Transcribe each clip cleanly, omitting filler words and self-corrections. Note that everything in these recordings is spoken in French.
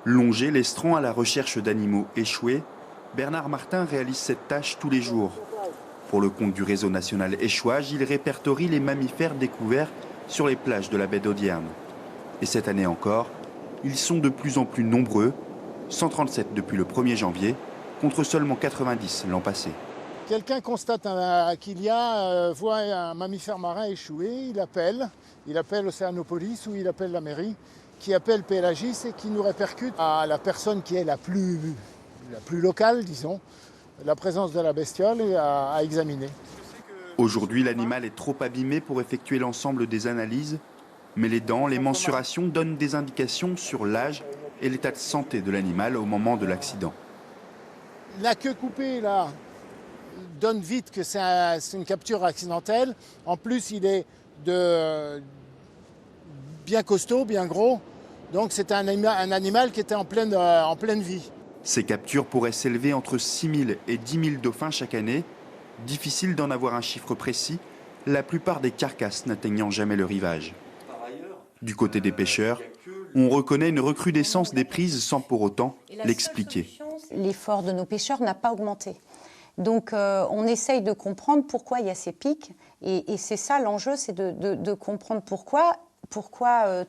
Longer l'estran à la recherche d'animaux échoués, Bernard Martin réalise cette tâche tous les jours. Pour le compte du réseau national Échouage, il répertorie les mammifères découverts sur les plages de la baie d'Audierne. Et cette année encore, ils sont de plus en plus nombreux, 137 depuis le 1er janvier, contre seulement 90 l'an passé. Quelqu'un constate voit un mammifère marin échoué, il appelle Océanopolis ou il appelle la mairie, qui appelle Pélagis et qui nous répercute à la personne qui est la plus locale, disons, la présence de la bestiole à examiner. Aujourd'hui, l'animal est trop abîmé pour effectuer l'ensemble des analyses, mais les dents, les mensurations donnent des indications sur l'âge et l'état de santé de l'animal au moment de l'accident. La queue coupée, là, donne vite que c'est une capture accidentelle. En plus, il est bien costaud, bien gros. Donc c'est un animal qui était en pleine vie. Ces captures pourraient s'élever entre 6 000 et 10 000 dauphins chaque année. Difficile d'en avoir un chiffre précis, la plupart des carcasses n'atteignant jamais le rivage. Du côté des pêcheurs, on reconnaît une recrudescence des prises sans pour autant l'expliquer. L'effort de nos pêcheurs n'a pas augmenté. Donc on essaye de comprendre pourquoi il y a ces pics. Et c'est ça l'enjeu, c'est de comprendre pourquoi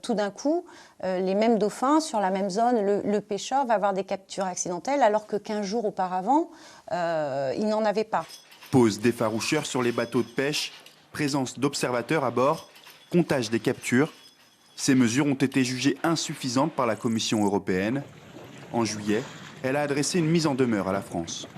tout d'un coup, les mêmes dauphins sur la même zone, le pêcheur va avoir des captures accidentelles alors que 15 jours auparavant, il n'en avait pas. Pose d'effaroucheurs sur les bateaux de pêche, présence d'observateurs à bord, comptage des captures. Ces mesures ont été jugées insuffisantes par la Commission européenne. En juillet, elle a adressé une mise en demeure à la France.